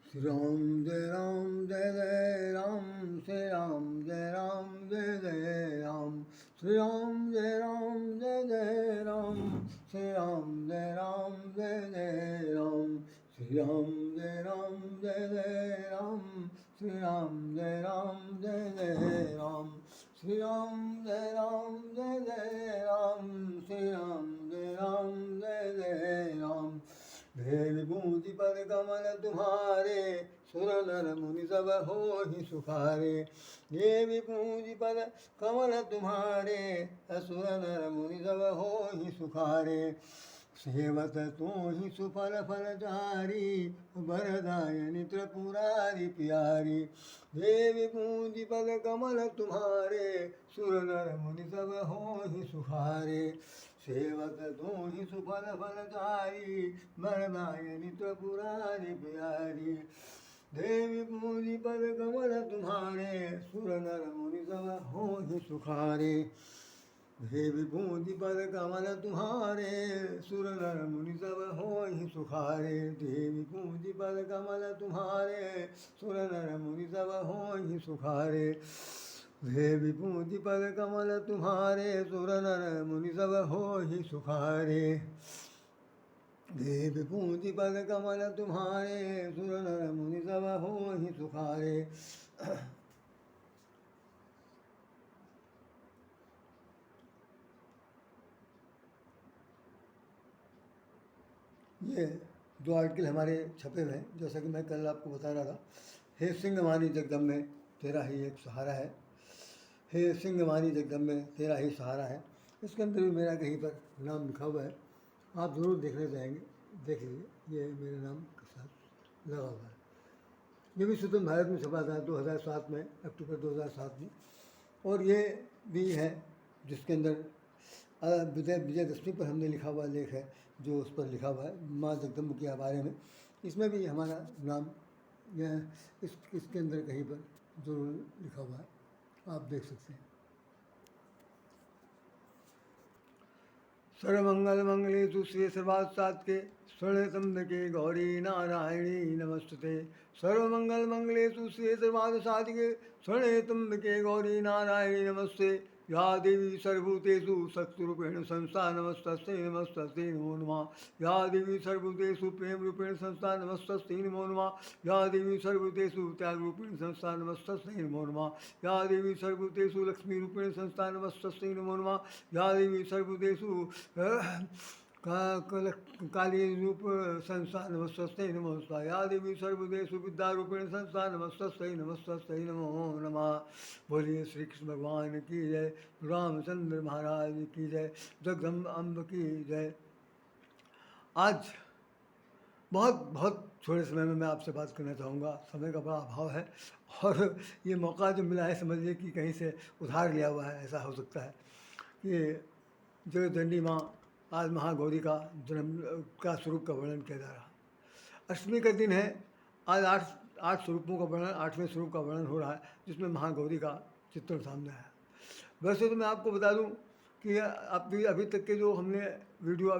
श्री राम जय जय राम, श्री राम जय जय राम, श्री राम जय जय राम, श्री राम जय जय राम, श्री राम जय जय राम, श्री राम जय जय राम, श्री राम जय जय राम, श्री राम जय जय राम। भेद बूंदी पर कमल तुम्हारे, सुर नर मुनि सब हो ही सुखारे। देवी पूंजी पर कमल तुम्हारे, असुर नर मुनि सब हो ही सुखारे। सेवत तू ही सुफल फलचारी, वरदायनि त्रिपुरारी प्यारी। देवी पूंजी पर कमल तुम्हारे, सुर नर मुनि सब हो ही सुखारे। सेवक तू ही सुफल फलचारी, वरदायनि त्रिपुरारी प्यारी। देवी पूंजी पद कमल तुम्हारे, सुर नर मुनि सब हो ही सुखारे। देवी पूंजी पद कमल तुम्हारे, सुर नर मुनि सब हो ही सुखारे। देवी पूंजी पद कमल तुम्हारे, सुर नर मुनि सब हो ही सुखारे। देवी पूंजी पद कमल तुम्हारे, सुर नर मुनि सब हो ही सुखारे। देवी पूंजी पद कमल तुम्हारे, सुर नर मुनि सब हो ही सुखारे। ये दो आर्टिकल हमारे छपे हुए हैं, जैसा कि मैं कल आपको बता रहा था। हे सिंहवानी जगदम्बे तेरा ही एक सहारा है, हे सिंहवानी जगदम्बे तेरा ही सहारा है। इसके अंदर भी मेरा कहीं पर नाम लिखा हुआ है, आप ज़रूर देखने जाएंगे, देख लीजिए, ये मेरे नाम के साथ लगा हुआ है। ये भी स्वतंत्र भारत में छपा था 2007 में, अक्टूबर 2007 में। और ये भी है जिसके अंदर विजयदशमी पर हमने लिखा हुआ लेख है, जो उस पर लिखा हुआ है माँ जगदम्ब के बारे में। इसमें भी हमारा नाम इसके अंदर कहीं पर जरूर लिखा हुआ है, आप देख सकते हैं। सर्वमंगल मंगलेषु श्री सर्वार्थ साधके, शरण्यत्र्यंबके गौरी नारायणी नमस्तुते। सर्वमंगल मंगलेषु श्री सर्वार्थ साधके, शरण्यत्र्यंबके गौरी नारायणी नमस्ते। या देवी सर्वभूतेषु शक्तिरूपेण संस्था नमस्तस्यै नमस्तस्यै नमो नमः। या देवी सर्वभूतेषु प्रेमरूपेण संस्था नमस्तस्यै नमो नमः। या देवी सर्वभूतेषु त्यागरूपेण संस्था नमस्तस्यै नमो नमः। या देवी सर्वभूतेषु लक्ष्मीरूपेण संस्था नमस्तस्यै नमो नमः। या देवी सर्वभूतेषु काली रूप संस्था नमस्तस्यै नमो नमः। या देवी सर्वभूतेषु विद्यारूपेण संस्था नमस्तस्यै नमस्तस्यै नमो नमः। बोलिए श्री कृष्ण भगवान की जय, रामचंद्र महाराज की जय, जगदम्ब की जय। आज बहुत बहुत थोड़े समय में मैं आपसे बात करना चाहूँगा, समय का बड़ा अभाव है और ये मौका जो मिला है समझिए कि कहीं से उधार लिया हुआ है, ऐसा हो सकता है कि जगदंडी माँ आज महागौरी का जन्म का स्वरूप का वर्णन किया जा रहा। अष्टमी का दिन है, आज आठ स्वरूपों का वर्णन, 8वें स्वरूप का वर्णन हो रहा है, जिसमें महागौरी का चित्रण सामने आया। वैसे तो मैं आपको बता दूं कि अभी तक के जो हमने वीडियो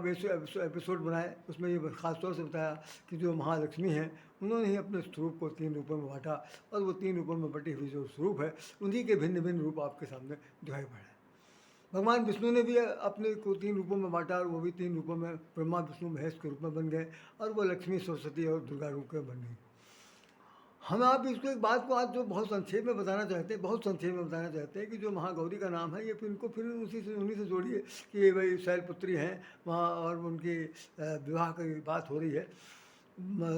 एपिसोड बनाए, उसमें ये खासतौर से बताया कि जो महालक्ष्मी हैं उन्होंने ही अपने स्वरूप को 3 रूपों में बांटा, और वो 3 रूपों में बटी हुई जो स्वरूप है उन्हीं के भिन्न भिन्न रूप आपके सामने दिखाई पड़े। भगवान विष्णु ने भी अपने को 3 रूपों में बांटा, और वो भी 3 रूपों में ब्रह्मा विष्णु महेश के रूप में बन गए, और वो लक्ष्मी सरस्वती और दुर्गा रूप में बन गई। हम आप इसको एक बात को आज जो बहुत संक्षेप में बताना चाहते हैं, बहुत संक्षेप में बताना चाहते हैं कि जो महागौरी का नाम है, ये फिर इनको फिर उन्हीं से जोड़िए कि ये भाई शैलपुत्री हैं वहाँ, और उनकी विवाह की बात हो रही है।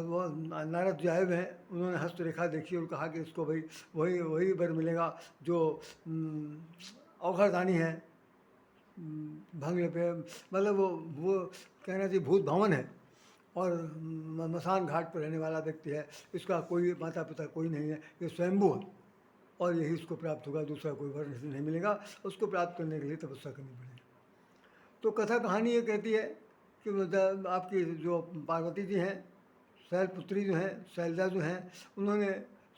वो नारद जो आए हुए हैं, उन्होंने हस्तरेखा देखी और कहा कि इसको भाई वही वर मिलेगा जो औघरदानी है, भंग पे, मतलब वो कहना चाहिए भूत भवन है और मसान घाट पर रहने वाला व्यक्ति है। इसका कोई माता पिता कोई नहीं है, ये स्वयंभू है, और यही इसको प्राप्त होगा, दूसरा कोई वर नहीं मिलेगा। उसको प्राप्त करने के लिए तपस्या करनी पड़ेगी। तो कथा कहानी ये कहती है कि आपकी जो पार्वती जी हैं, शैलपुत्री जो हैं, शैलजा जो हैं, उन्होंने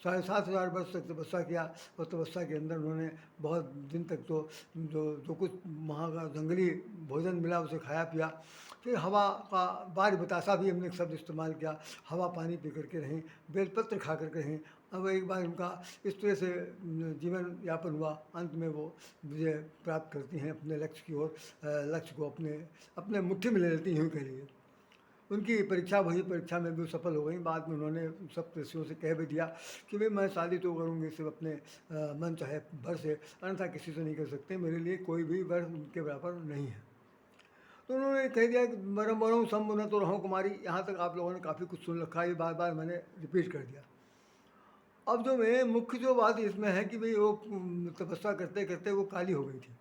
7,500 वर्ष तक तपस्या किया, और तपस्या के अंदर उन्होंने बहुत दिन तक तो जो जो कुछ वहाँ का जंगली भोजन मिला उसे खाया पिया। फिर हवा का बार बतासा भी हमने एक शब्द इस्तेमाल किया, हवा पानी पी करके रहें, बेलपत्र खा करके रहें। अब एक बार उनका इस तरह से जीवन यापन हुआ, अंत में वो विजय प्राप्त करती हैं अपने लक्ष्य की ओर, लक्ष्य को अपने अपने मुट्ठी में ले लेती हैं यूँ कह लीजिए। उनकी परीक्षा वही परीक्षा में भी सफल हो गई। बाद में उन्होंने सब ऋषियों से कह भी दिया कि भाई मैं शादी तो करूँगी सिर्फ अपने मन चाहे वर से, अन्यथा किसी से नहीं कर सकते, मेरे लिए कोई भी वर उनके बराबर नहीं है। तो उन्होंने कह दिया कि मरम मरूँ सम न तो रहूँ कुमारी। यहाँ तक आप लोगों ने काफ़ी कुछ सुन रखा है, ये बार बार मैंने रिपीट कर दिया। अब जो मैं मुख्य जो बात इसमें है कि भाई वो तपस्या करते करते वो काली हो गई थी।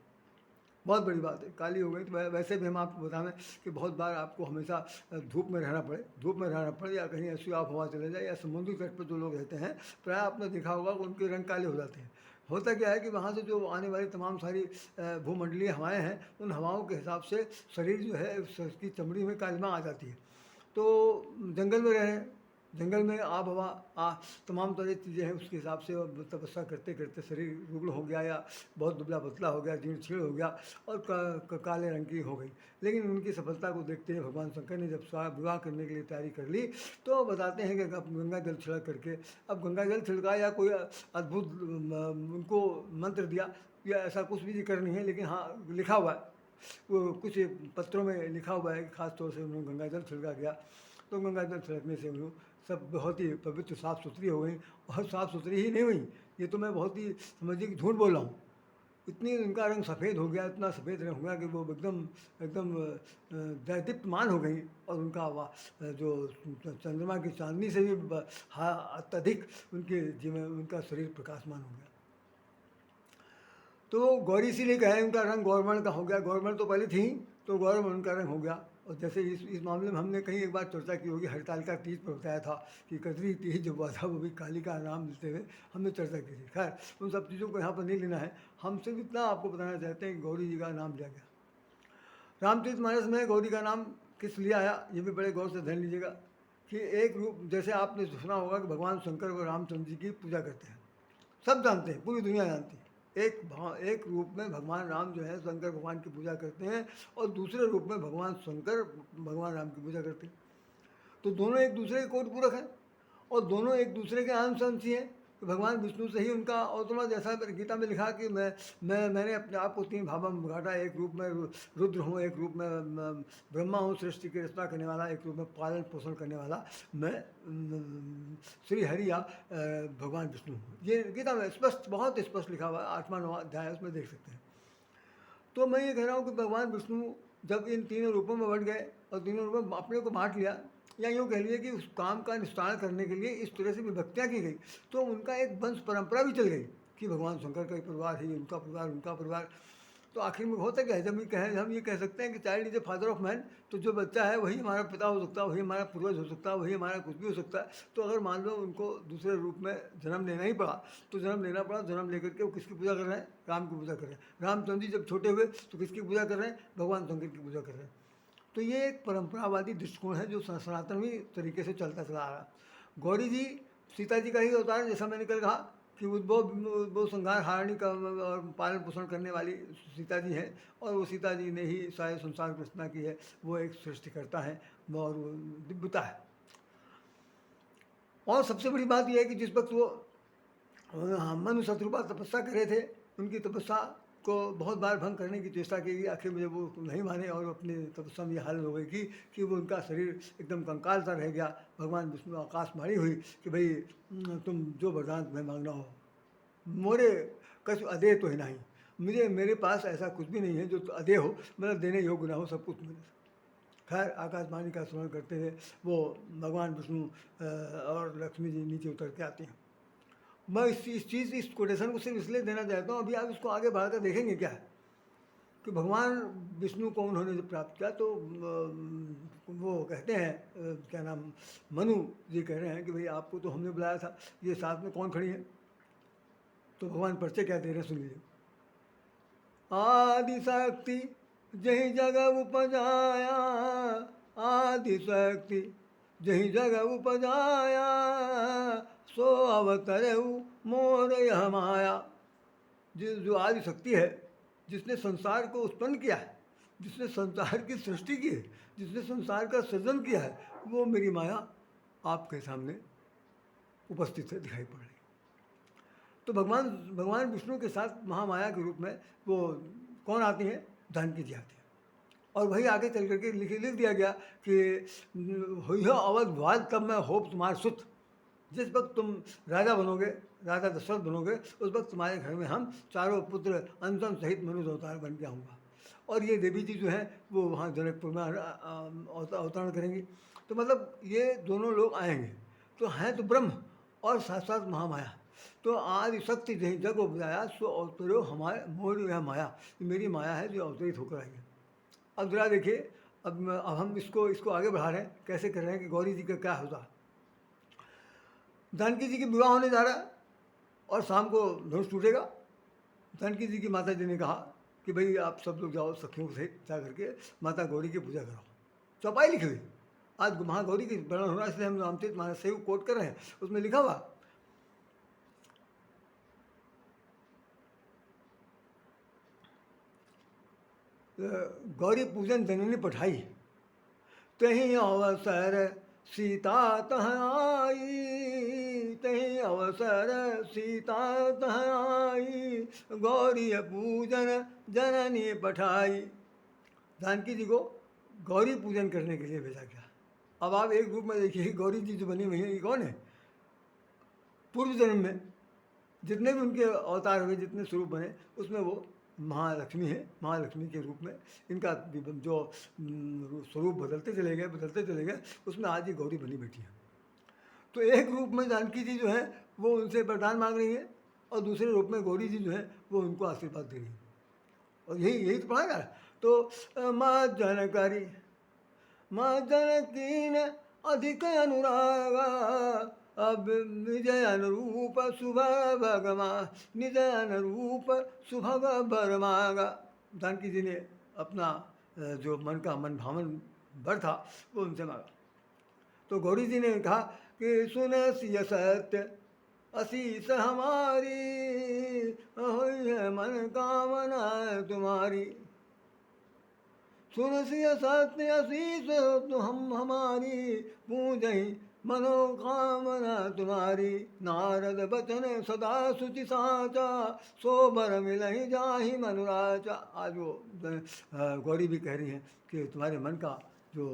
बहुत बड़ी बात है, काली हो गई। तो वैसे भी हम आपको बताएं कि बहुत बार आपको हमेशा धूप में रहना पड़े या कहीं ऐसी आप हवा चले जाए, या समुद्री तट पर जो लोग रहते हैं प्राय आपने देखा होगा कि उनके रंग काले हो जाते हैं। होता क्या है कि वहाँ से जो आने वाली तमाम सारी भूमंडलीय हवाएं हैं, उन हवाओं के हिसाब से शरीर जो है उसकी चमड़ी में कालिमा आ जाती है। तो जंगल में रहें, जंगल में आब हवा तमाम तरह की चीज़ें हैं, उसके हिसाब से तपस्या करते करते शरीर रुग्ण हो गया या बहुत दुबला पतला हो गया, जीर्ण छीण हो गया और काले रंग की हो गई। लेकिन उनकी सफलता को देखते हुए भगवान शंकर ने जब विवाह करने के लिए तैयारी कर ली, तो बताते हैं कि गंगा जल छिड़क करके, अब गंगा जल छिड़का या कोई अद्भुत उनको मंत्र दिया या ऐसा कुछ भी जिक्र नहीं है, लेकिन हाँ लिखा हुआ है, वो कुछ पत्रों में लिखा हुआ है कि खास तौर से उन्होंने गंगा जल छिड़का गया। तो गंगा जल छिड़कने से उन्होंने सब बहुत ही पवित्र साफ़ सुथरी हो गई। और साफ़ सुथरी ही नहीं हुई, ये तो मैं बहुत ही समझिए कि झूठ बोल रहा हूँ, इतनी उनका रंग सफ़ेद हो गया, इतना सफ़ेद रंग हो गया कि वो एकदम एकदम दैदीप्यमान हो गई। और उनका जो चंद्रमा की चांदनी से भी अत्यधिक उनके जीवन उनका शरीर प्रकाशमान हो गया। तो गौरी इसीलिए कहे उनका रंग गौरवर्ण का हो गया। गौरवर्ण तो पहले थी, तो गौरवर्ण उनका रंग हो गया। और जैसे इस मामले में हमने कहीं एक बार चर्चा की होगी, हरतालिका तीज पर बताया था कि कजरी तीज जो हुआ था वो भी काली का नाम लेते हुए हमने चर्चा की थी। खैर उन सब चीज़ों को यहाँ पर नहीं लेना है, हम सिर्फ इतना आपको बताना चाहते हैं कि गौरी जी का नाम लिया गया। रामचरितमानस में गौरी का नाम किस लिए आया, ये भी बड़े गौर से ध्यान लीजिएगा कि एक रूप, जैसे आपने सुना होगा कि भगवान शंकर व रामचंद्र जी की पूजा करते हैं, सब जानते हैं, पूरी दुनिया जानती है। एक रूप में भगवान राम जो है शंकर भगवान की पूजा करते हैं, और दूसरे रूप में भगवान शंकर भगवान राम की पूजा करते हैं। तो दोनों एक दूसरे के कोट पूरक हैं, और दोनों एक दूसरे के अंश अंशी हैं। कि भगवान विष्णु से ही उनका अवतरण, जैसा गीता में लिखा कि मैंने अपने आप को 3 भागों में बांटा, एक रूप में रुद्र हूँ, एक रूप में ब्रह्मा हूँ सृष्टि की रचना करने वाला, एक रूप में पालन पोषण करने वाला मैं श्री हरि या भगवान विष्णु हूँ। ये गीता में स्पष्ट, बहुत स्पष्ट लिखा हुआ है, 8वां 9वां अध्याय है, उसमें देख सकते हैं। तो मैं ये कह रहा हूँ कि भगवान विष्णु जब इन तीनों रूपों में बढ़ गए और तीनों रूपों में अपने को बांट लिया, या यूँ कह लिए कि उस काम का निष्ठान करने के लिए इस तरह से विभक्तियाँ की गई, तो उनका एक वंश परंपरा भी चल गई कि भगवान शंकर का परिवार है, उनका परिवार, उनका परिवार। तो आखिर में होता क्या है, जब हम ये कह सकते हैं कि child is a father of man, तो जो बच्चा है वही हमारा पिता हो सकता है, वही हमारा पूर्वज हो सकता है, वही हमारा कुछ भी हो सकता है। तो अगर मान लो उनको दूसरे रूप में जन्म लेना ही पड़ा, तो जन्म लेना पड़ा, जन्म लेकर के वो किसकी पूजा कर रहे हैं, राम की पूजा कर रहे हैं। रामचंद्र जी जब छोटे हुए तो किसकी पूजा कर रहे हैं, भगवान शंकर की पूजा कर रहे हैं। तो ये एक परंपरावादी दृष्टिकोण है जो सनातनी तरीके से चलता चला आ रहा। गौरी जी सीता जी का ही अवतार, जैसा मैंने कल कहा कि उद्भव संहार हारणी का और पालन पोषण करने वाली सीता जी हैं, और वो सीता जी ने ही सारे संसार की रचना की है। वो एक सृष्टिकर्ता है और वो दिव्यता है। और सबसे बड़ी बात यह है कि जिस वक्त वो मनु शत्रुपा तपस्या कर रहे थे, उनकी तपस्या को बहुत बार भंग करने की चेष्टा की गई। आखिर में वो नहीं माने और अपनी तपस्या में ये हालत हो गई कि वो उनका शरीर एकदम कंकाल सा रह गया। भगवान विष्णु आकाशवाणी हुई कि भाई तुम जो वरदान तुम्हें मांगना हो, मोरे कछु अदे तो ही नहीं, मेरे पास ऐसा कुछ भी नहीं है जो अदे हो, मतलब देने योग्य ना हो, सब कुछ मेरे। खैर आकाशवाणी का स्मरण करते हुए वो भगवान विष्णु और लक्ष्मी जी नीचे उतर के आती हैं। मैं इस कोटेशन को सिर्फ इसलिए देना चाहता हूँ, अभी आप इसको आगे बढ़ाकर देखेंगे क्या है कि भगवान विष्णु को उन्होंने जब प्राप्त किया तो वो कहते हैं क्या नाम, मनु जी कह रहे हैं कि भाई आपको तो हमने बुलाया था, ये साथ में कौन खड़ी है। तो भगवान परिचय क्या दे रहे हैं, सुन लीजिए। आदि शक्ति जही जगह उपजाया, आदि शक्ति जही जग उपजाया, सो अवतरऊ मोर यह माया। जो आदि शक्ति है, जिसने संसार को उत्पन्न किया है, जिसने संसार की सृष्टि की है, जिसने संसार का सृजन किया है, वो मेरी माया आपके सामने उपस्थित है, दिखाई पड़ रही। तो भगवान भगवान विष्णु के साथ महामाया के रूप में वो कौन आती हैं? जानकी जी आती हैं। और वही आगे चल करके लिख दिया गया कि हुई हो अवध वाद तब मैं होप तुम्हारे सुत। जिस वक्त तुम राजा बनोगे, राजा दशरथ बनोगे, उस वक्त तुम्हारे घर में हम चारों पुत्र अंजन सहित मनुष्य अवतार बन के आऊँगा। और ये देवी जी जो हैं वो वहाँ जनकपुर में अवतरण करेंगी। तो मतलब ये दोनों लोग आएंगे, तो हैं तो ब्रह्म और साथ साथ महामाया। तो आदि शक्ति जहीं जग उपजाया, सो अवतरो हमारे मोर यह माया, मेरी माया है जो अवतरित होकर आई है। अब जरा देखिए, अब हम इसको आगे बढ़ा रहे हैं, कैसे कर रहे हैं कि गौरी जी का क्या होता। जानकी जी की विवाह होने जा रहा है और शाम को धनुष टूटेगा। जानकी जी की माता जी ने कहा कि भाई आप सब लोग जाओ सखियों के सहित जा करके माता गौरी की पूजा करो। चौपाई लिखी हुई, आज महागौरी की वर्णन हो रहा है, इसलिए हम रामचरित मानस से कोट कर रहे हैं। उसमें लिखा हुआ गौरी पूजन जननी पठाई, तही अवसर सीता तह आई, तही अवसर सीता तह आई, गौरी पूजन जननी पठाई। जानकी जी को गौरी पूजन करने के लिए भेजा गया। अब आप एक रूप में देखिए, गौरी जी जो बनी हुई है, ये कौन है? पूर्व जन्म में जितने भी उनके अवतार हुए, जितने स्वरूप बने, उसमें वो महालक्ष्मी है। महालक्ष्मी के रूप में इनका जो स्वरूप बदलते चले गए, उसमें आज ये गौरी बनी बैठी है। तो एक रूप में जानकी जी जो है वो उनसे वरदान मांग रही है, और दूसरे रूप में गौरी जी जो है वो उनको आशीर्वाद दे रही है। और यही तो पढ़ा गया। तो माँ जनकारी, माँ जनकी ने अधिक अनुरागा, अब निज अनुरूप सुभग भगमा, निज अनुरूप सुभग बरमागा। जानकी जी ने अपना जो मन भावन वर था वो उनसे मांगा। तो गौरी जी ने कहा कि सुन सिय सत्य असीस हमारी, हुई है मन कामना तुम्हारी। सुन सिय सत्य असीस तो हम हमारी, पूजही मनोकामना तुम्हारी। नारद बचन सदा सुचि साचा, सो बर मिलहि जाहि मनुराचा। आज वो गौरी भी कह रही हैं कि तुम्हारे मन का जो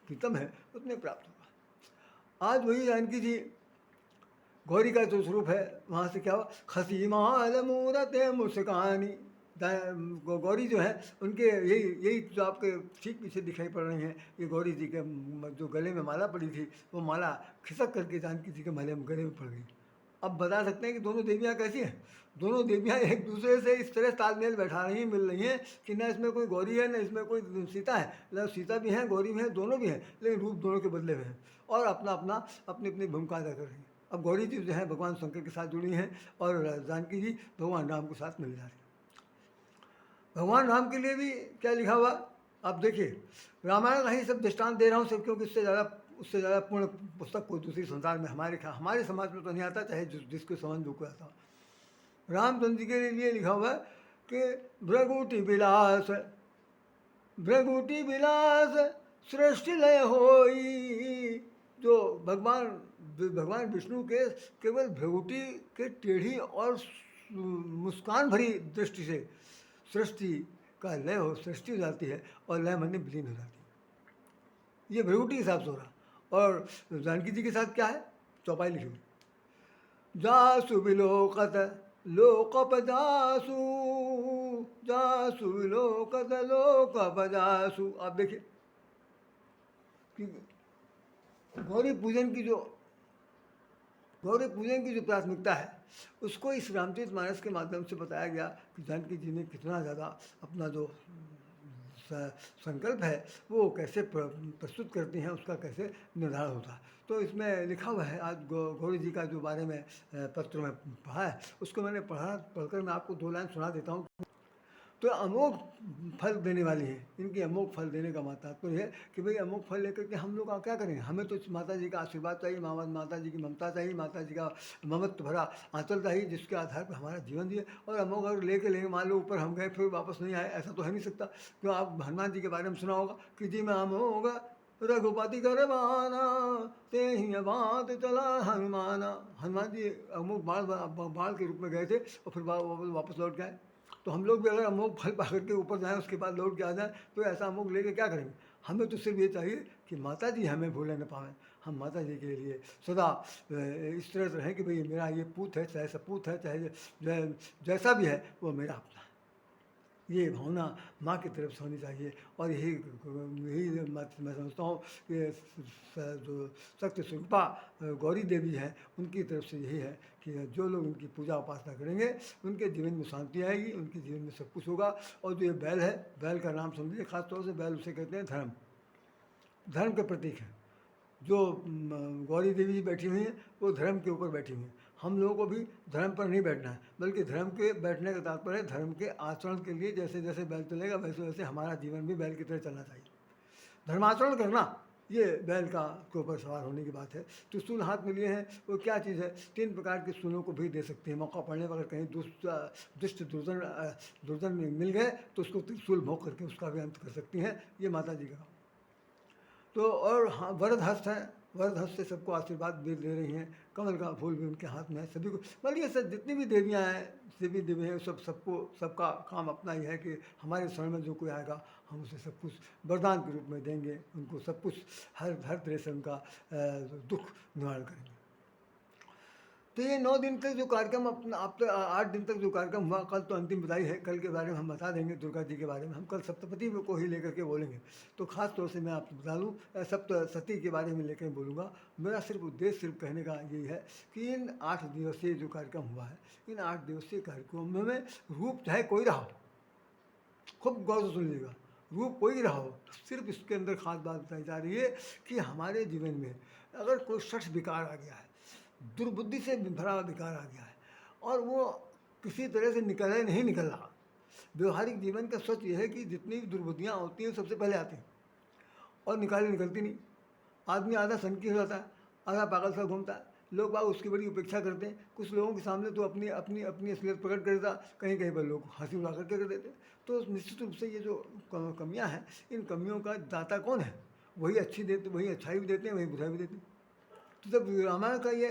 प्रीतम है उतने प्राप्त होगा। आज वही जानकी जी गौरी का जो स्वरूप है, वहाँ से क्या हुआ? खसी माल मूरत मुस्कानी। गौरी जो है उनके यही जो आपके ठीक पीछे दिखाई पड़ रही हैं, ये गौरी जी के जो गले में माला पड़ी थी, वो माला खिसक करके जानकी जी के गले में पड़ गई। अब बता सकते हैं कि दोनों देवियाँ कैसी हैं? दोनों देवियाँ एक दूसरे से इस तरह तालमेल बैठा रही हैं, मिल रही हैं कि न इसमें कोई गौरी है, न इसमें कोई सीता है। मतलब सीता भी हैं, गौरी भी हैं, दोनों भी हैं, लेकिन रूप दोनों के बदले हुए हैं और अपनी अपनी भूमिका अदा कर रही हैं। अब गौरी जी जो है भगवान शंकर के साथ जुड़ी हैं और जानकी जी भगवान राम के साथ मिल जा रही हैं। भगवान राम के लिए भी क्या लिखा हुआ आप देखिए। रामायण का ही सब दृष्टांत दे रहा हूँ सब, क्योंकि उससे ज़्यादा पूर्ण पुस्तक कोई दूसरी संसार में हमारे समाज में तो नहीं आता, चाहे जिसके समझ जो कोई आता। रामचंद्र जी के लिए लिखा हुआ है कि भृगुटी विलास सृष्टि लय होई। जो भगवान विष्णु के केवल भृगुटी के टेढ़ी और मुस्कान भरी दृष्टि से सृष्टि का लय हो, सृष्टि हो जाती है और लय मन में विलीन हो जाती है। ये भृगुटी के हिसाब से हो रहा। और जानकी जी के साथ क्या है? चौपाई लिखी हुई, जासु विलोकत लोकप जासु, जासु विलोकत लोकप जासु। आप देखिए कि गौरी पूजन की जो प्राथमिकता है, उसको इस रामचरित मानस के माध्यम से बताया गया कि जानकी जी ने कितना ज़्यादा अपना जो संकल्प है वो कैसे प्रस्तुत करती हैं, उसका कैसे निर्धारण होता है। तो इसमें लिखा हुआ है, आज गौरी जी का जो बारे में पत्र में पढ़ा है, उसको मैंने पढ़कर मैं आपको 2 लाइन सुना देता हूँ। तो अमोघ फल देने वाली हैं। इनकी अमोघ फल देने का तात्पर्य है कि भाई अमोघ फल लेकर के हम लोग क्या करेंगे? हमें तो माता जी का आशीर्वाद चाहिए, माता जी की ममता चाहिए, माता जी का ममत्व भरा आंचल चाहिए, जिसके आधार पर हमारा जीवन जिए। और अमोघ अगर लेंगे, मान लो ऊपर हम गए फिर वापस नहीं आए, ऐसा तो है नहीं सकता। क्यों, आप हनुमान जी के बारे में सुना होगा कि जी मैं अमोघ रघुपति कर बाना ते ही बात चला हनुमाना। हनुमान जी अमोघ बाढ़ के रूप में गए थे और फिर वापस लौट के आए। तो हम लोग भी अगर अमोघ फल पा करके ऊपर जाएँ, उसके बाद लौट के आ जाएँ, तो ऐसा अमोघ लेके क्या करेंगे? हमें तो सिर्फ ये चाहिए कि माता जी हमें भूले न पावें। हम माता जी के लिए सदा इस तरह से रहें कि भाई मेरा ये पूत है, चाहे सपूत है, चाहे जैसा भी है वो मेरा अपना है। ये भावना माँ की तरफ से होनी चाहिए। और यही मैं समझता हूँ कि जो शक्ति स्वरूपा गौरी देवी हैं, उनकी तरफ से यही है कि जो लोग उनकी पूजा उपासना करेंगे उनके जीवन में शांति आएगी, उनके जीवन में सब कुछ होगा। और जो ये बैल है, बैल का नाम सुन लीजिए, खासतौर से बैल उसे कहते हैं धर्म, धर्म के प्रतीक है। जो गौरी देवी जी बैठी हुई हैं वो धर्म के ऊपर बैठी हुई हैं। हम लोगों को भी धर्म पर नहीं बैठना है, बल्कि धर्म के बैठने का तात्पर्य है धर्म के आचरण के लिए जैसे जैसे बैल चलेगा वैसे वैसे हमारा जीवन भी बैल की तरह चलना चाहिए। धर्माचरण करना, ये बैल का के ऊपर सवार होने की बात है। त्रिशूल हाथ में लिए हैं, वो क्या चीज़ है? 3 प्रकार के शूलों को भी दे सकते हैं। मौका पड़ने पर अगर कहीं दुष्ट दुर्जन मिल गए तो उसको त्रिशूल भोंक करके उसका भी अंत कर सकती हैं। ये माता जी का। तो और हाँ, वरद हस्त है, वरद हस्त से सबको आशीर्वाद भी दे रही हैं। कमल का फूल भी उनके हाथ में है। सभी को मतलब ये सब जितनी भी देवियाँ हैं, देवी देवी हैं, सबको सबका काम अपना ही है कि हमारे शरण में जो कोई आएगा हम उसे सब कुछ वरदान के रूप में देंगे, उनको सब कुछ हर तरह से उनका दुख निवारण करेंगे। तो ये 9 दिन तक जो कार्यक्रम अपना आप 8 दिन तक जो कार्यक्रम हुआ, कल तो अंतिम विदाई है, कल के बारे में हम बता देंगे। दुर्गा जी के बारे में हम कल सप्तपति को ही लेकर के बोलेंगे। तो खास तौर से मैं आपको बता दूँ सप्तशती के बारे में लेकर बोलूँगा। मेरा सिर्फ उद्देश्य सिर्फ कहने का यही है कि इन 8 दिवसीय जो कार्यक्रम हुआ है, इन 8 दिवसीय कार्यक्रमों में रूप चाहे कोई रहा हो, खूब गौर से सुन लीजिएगा, रूप कोई रहा हो, सिर्फ इसके अंदर खास बात बताई जा रही है कि हमारे जीवन में अगर कोई शख्स विकार आ गया है, दुर्बुद्धि से भरा हुआ विकार आ गया है और वो किसी तरह से नहीं निकल रहा। व्यवहारिक जीवन का सच ये है कि जितनी भी दुर्बुद्धियाँ होती हैं सबसे पहले आती हैं और निकलती नहीं। आदमी आधा सनकी हो जाता है, आधा पागल सा घूमता है। लोग बाग उसकी बड़ी उपेक्षा करते हैं। कुछ लोगों के सामने तो अपनी अपनी अपनी असलियत प्रकट कर देता, कहीं कहीं पर लोग हंसी उड़ा करके कर देते। तो निश्चित रूप से ये जो कमियाँ हैं, इन कमियों का दाता कौन है? वही अच्छाई भी देते हैं, वही बुराई भी देते हैं। तो जब रामायण का ये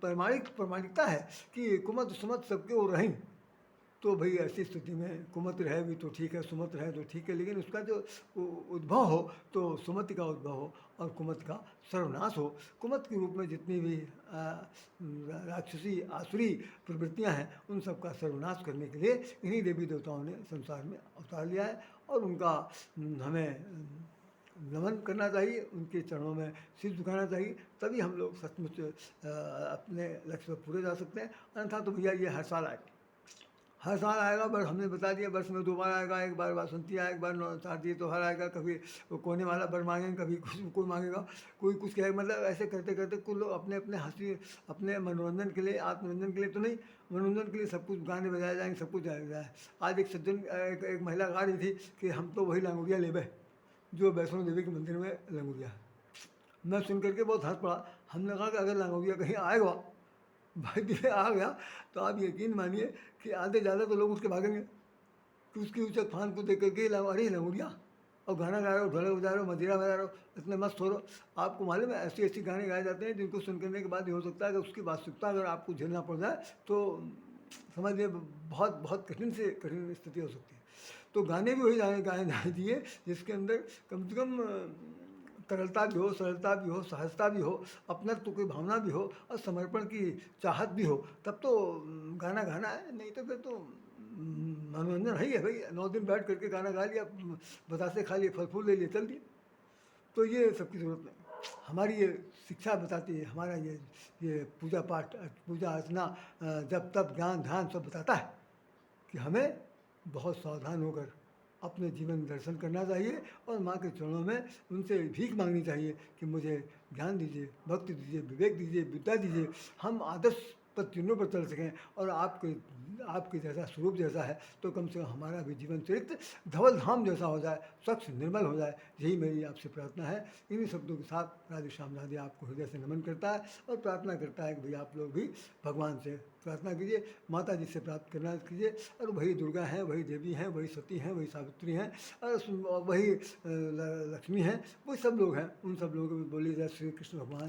प्रमाणिकता है कि कुमत सुमत सबके वो रहें, तो भाई ऐसी स्थिति में कुमत रहे भी तो ठीक है, सुमत रहे तो ठीक है, लेकिन उसका जो उद्भव हो तो सुमति का उद्भव हो और कुमत का सर्वनाश हो। कुमत के रूप में जितनी भी राक्षसी आसुरी प्रवृत्तियां हैं, उन सब का सर्वनाश करने के लिए इन्हीं देवी देवताओं ने संसार में अवतार लिया है और उनका हमें नमन करना चाहिए, उनके चरणों में सिर झुकाना चाहिए। तभी हम लोग सचमुच अपने लक्ष्य पर पूरे जा सकते हैं। अन्यथा तो भैया ये हर साल आएगा, हर साल आएगा। बस हमने बता दिया, वर्ष में 2 बार आएगा, एक बार बसंती आएगा, एक बार शारदीय त्यौहार आएगा। कभी कोने वाला बर मांगेंगे, कभी कोई मांगेगा, कोई कुछ कहेगा। मतलब ऐसे करते करते कुछ लोग अपने अपने हंसी, अपने मनोरंजन के लिए, आत्मरंजन के लिए तो नहीं, मनोरंजन के लिए सब कुछ गाने बजाए जाएंगे, सब कुछ जाएगा जाए। आज एक सज्जन एक महिला गा रही थी कि हम तो वही लंगोटिया लेबे जो वैष्णो देवी के मंदिर में लंगोटिया है। मैं सुन करके बहुत हंस पड़ा। हमने कहा कि अगर लंगोटिया कहीं आएगा, भाई दिखे आ गया, तो आप यकीन मानिए कि आधे ज़्यादा तो लोग उसके भागेंगे कि उसकी उचक फान को देख करके अरे लंगोटिया, और गाना गा रहे हो, ढोलक बजा रहे हो, मदिरा बजा रहे हो, इतने मस्त हो रहे हो। आपको मालूम है ऐसे ऐसे गाने गाए जाते हैं जिनको सुन करने के बाद ये हो सकता है कि उसकी वास्तविकता अगर आपको झेलना पड़ जाए तो समझिए बहुत बहुत कठिन से कठिन स्थिति हो सकती है। तो गाने भी वही गाए जाने दिए जिसके अंदर कम से कम तरलता भी हो, सरलता भी हो, सहजता भी हो, अपनत्व की भावना भी हो और समर्पण की चाहत भी हो, तब तो गाना गाना है। नहीं तो फिर तो मनोरंजन है ही है भाई। 9 दिन बैठ करके गाना गा लिया, बतासे खा लिए, फल फूल ले लिए, चल दिए। तो ये सबकी ज़रूरत नहीं। हमारी ये शिक्षा बताती है, हमारा ये पूजा पाठ, पूजा अर्चना, जब तब ज्ञान ध्यान सब बताता है कि हमें बहुत सावधान होकर अपने जीवन में दर्शन करना चाहिए और माँ के चरणों में उनसे भीख मांगनी चाहिए कि मुझे ज्ञान दीजिए, भक्ति दीजिए, विवेक दीजिए, विद्या दीजिए। हम आदर्श पर तीनों पर चल सकें और आपके जैसा स्वरूप जैसा है तो कम से कम हमारा भी जीवन चरित्र धवल धाम जैसा हो जाए, स्वच्छ निर्मल हो जाए। यही मेरी आपसे प्रार्थना है। इन्हीं शब्दों के साथ राधे श्याम राधे आपको हृदय से नमन करता है और प्रार्थना करता है कि भाई आप लोग भी भगवान से प्रार्थना कीजिए, माता जी से प्राप्त करना कीजिए। और वही दुर्गा हैं, वही देवी हैं, वही सती हैं, वही सावित्री हैं और वही लक्ष्मी हैं, वही सब लोग हैं। उन सब लोगों को भी बोलिए जय श्री कृष्ण भगवान